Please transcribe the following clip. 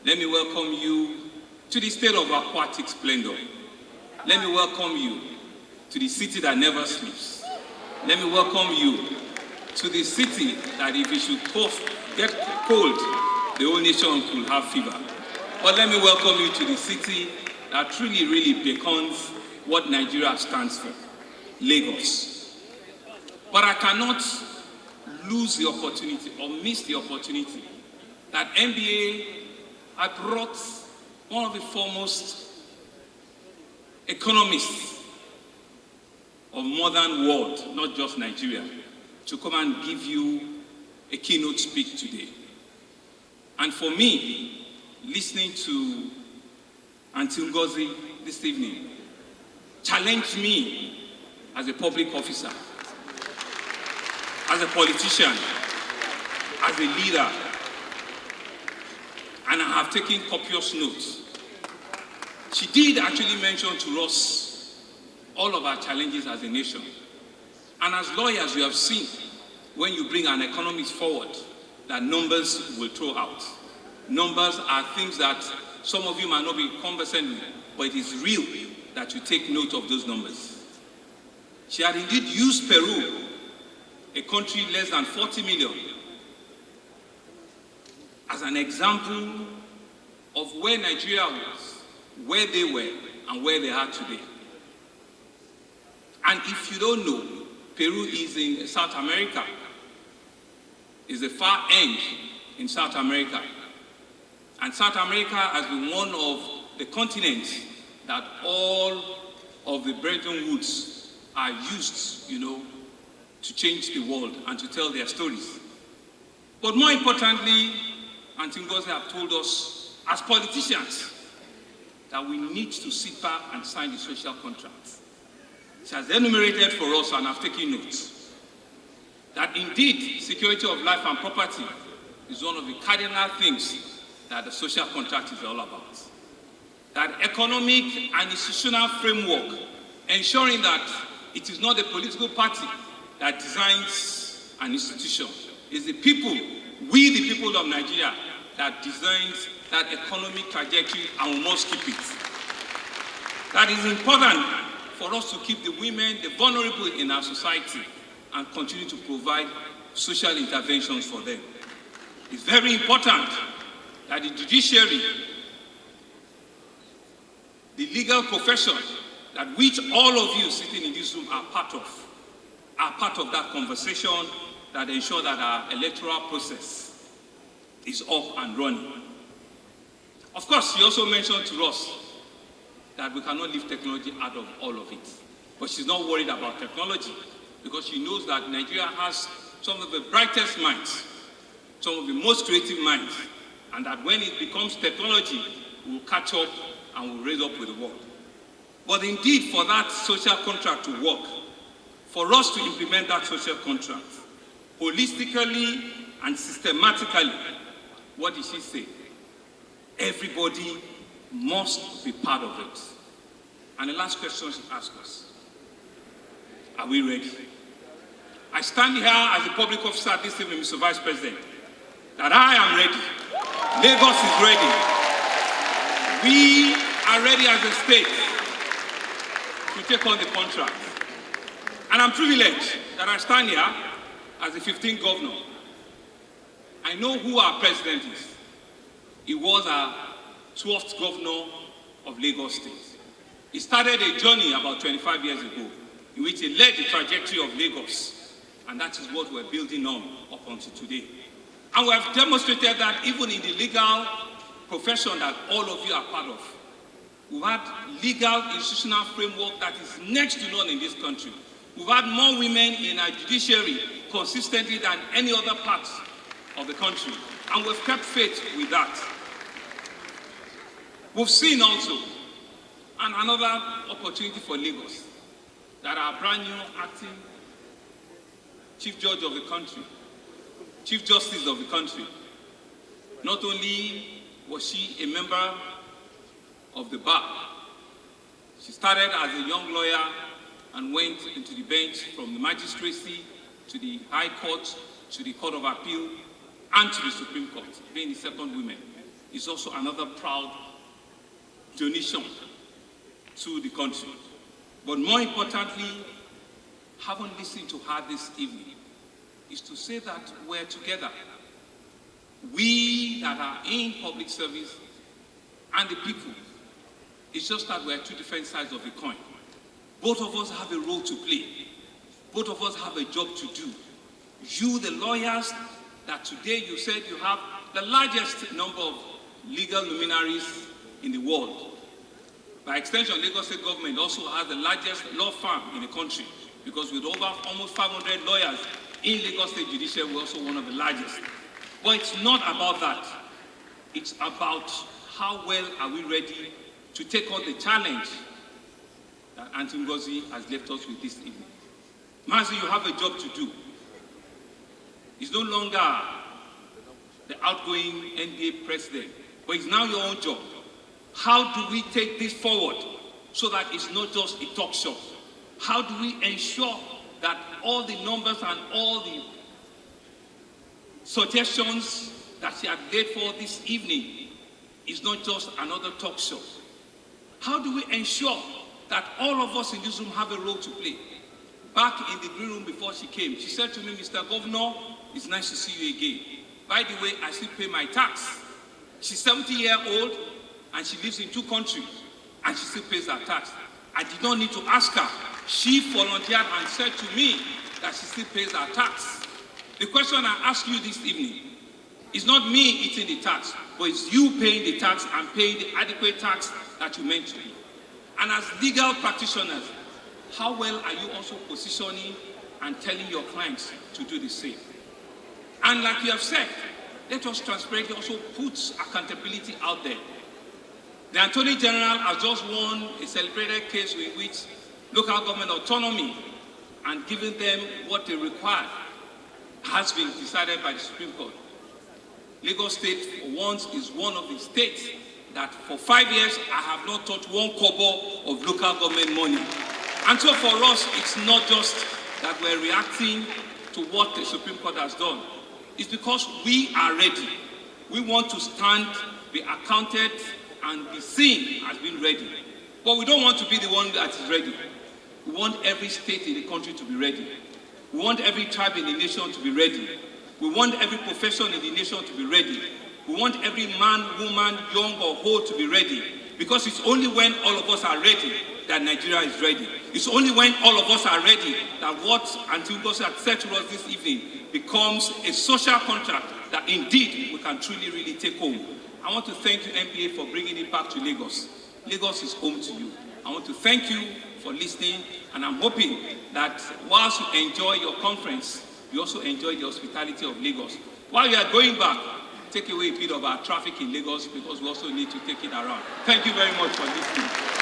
Let me welcome you to the state of aquatic splendor. Let me welcome you to the city that never sleeps. Let me welcome you to the city that if it should get cold, the whole nation could have fever. But let me welcome you to the city that truly, really beckons what Nigeria stands for, Lagos. But I cannot lose the opportunity or miss the opportunity that NBA had brought one of the foremost economists of modern world, not just Nigeria, to come and give you a keynote speak today. And for me, listening to Aunty Ngozi this evening challenged me as a public officer, as a politician, as a leader, and I have taken copious notes. She did actually mention to us all of our challenges as a nation. And as lawyers, you have seen when you bring an economist forward that numbers will throw out. Numbers are things that some of you might not be conversant with, but it is real that you take note of those numbers. She had indeed used Peru, a country less than 40 million, as an example of where Nigeria was, where they were, and where they are today. And if you don't know, Peru is in South America, is the far end in South America. And South America has been one of the continents that all of the Brethren Woods are used, to change the world and to tell their stories. But more importantly, Aunty Ngozi have told us, as politicians, that we need to sit back and sign the social contract. She has enumerated for us, and I've taken notes, that indeed security of life and property is one of the cardinal things that the social contract is all about. That economic and institutional framework, ensuring that it is not the political party that designs an institution. It's the people, we the people of Nigeria, that designs that economic trajectory, and we must keep it. That is important for us to keep the women, the vulnerable in our society, and continue to provide social interventions for them. It's very important that the judiciary, the legal profession, that which all of you sitting in this room are part of that conversation that ensure that our electoral process is up and running. Of course, she also mentioned to us that we cannot leave technology out of all of it. But she's not worried about technology because she knows that Nigeria has some of the brightest minds, some of the most creative minds, and that when it becomes technology, we'll catch up and we'll raise up with the world. But indeed, for that social contract to work, for us to implement that social contract, holistically and systematically, what did she say? Everybody must be part of it. And the last question she asked us, are we ready? I stand here as a public officer this evening, Mr. Vice President, that I am ready. Lagos is ready. We are ready as a state to take on the contract. And I'm privileged that I stand here as the 15th governor. I know who our president is. He was our 12th governor of Lagos State. He started a journey about 25 years ago in which he led the trajectory of Lagos. And that is what we're building on up until today. And we have demonstrated that even in the legal profession that all of you are part of, we've had legal institutional framework that is next to none in this country. We've had more women in our judiciary consistently than any other part of the country. And we've kept faith with that. We've seen also, and another opportunity for Lagos, that our brand new acting Chief Judge of the country, Chief Justice of the country, not only was she a member of the bar, she started as a young lawyer and went into the bench from the magistracy to the High Court, to the Court of Appeal, and to the Supreme Court, being the second woman. is also another proud donation to the country. But more importantly, having listened to her this evening, is to say that we're together. We that are in public service and the people, it's just that we're two different sides of a coin. Both of us have a role to play. Both of us have a job to do. You, the lawyers, that today you said you have the largest number of legal luminaries in the world. By extension, Lagos State government also has the largest law firm in the country, because with over almost 500 lawyers in Lagos State Judiciary, we're also one of the largest. But it's not about that. It's about how well are we ready to take on the challenge that Aunty Ngozi has left us with this evening. Mazi, you have a job to do. It's no longer the outgoing NBA president, but it's now your own job. How do we take this forward so that it's not just a talk show? How do we ensure that all the numbers and all the suggestions that she had laid for this evening is not just another talk show? How do we ensure that all of us in this room have a role to play? Back in the green room before she came, she said to me, Mr. Governor, it's nice to see you again. By the way, I still pay my tax. She's 70-years-old and she lives in 2 countries and she still pays her tax. I did not need to ask her. She volunteered and said to me that she still pays her tax. The question I ask you this evening is not me eating the tax, but it's you paying the tax and paying the adequate tax that you meant to be. And as legal practitioners, how well are you also positioning and telling your clients to do the same? And like you have said, let us transparently also put accountability out there. The Attorney General has just won a celebrated case in which local government autonomy and giving them what they require has been decided by the Supreme Court. Lagos State, for once, is one of the states that for 5 years I have not touched 1 kobo of local government money. And so for us, it's not just that we're reacting to what the Supreme Court has done. It's because we are ready. We want to stand, be accounted, and be seen as being ready. But we don't want to be the one that is ready. We want every state in the country to be ready. We want every tribe in the nation to be ready. We want every profession in the nation to be ready. We want every man, woman, young or old to be ready. Because it's only when all of us are ready that Nigeria is ready. It's only when all of us are ready that what Aunty Ngozi had said to us this evening becomes a social contract that indeed we can truly, really take home. I want to thank you, MPA, for bringing it back to Lagos. Lagos is home to you. I want to thank you for listening, and I'm hoping that whilst you enjoy your conference, you also enjoy the hospitality of Lagos. While you are going back, take away a bit of our traffic in Lagos, because we also need to take it around. Thank you very much for listening.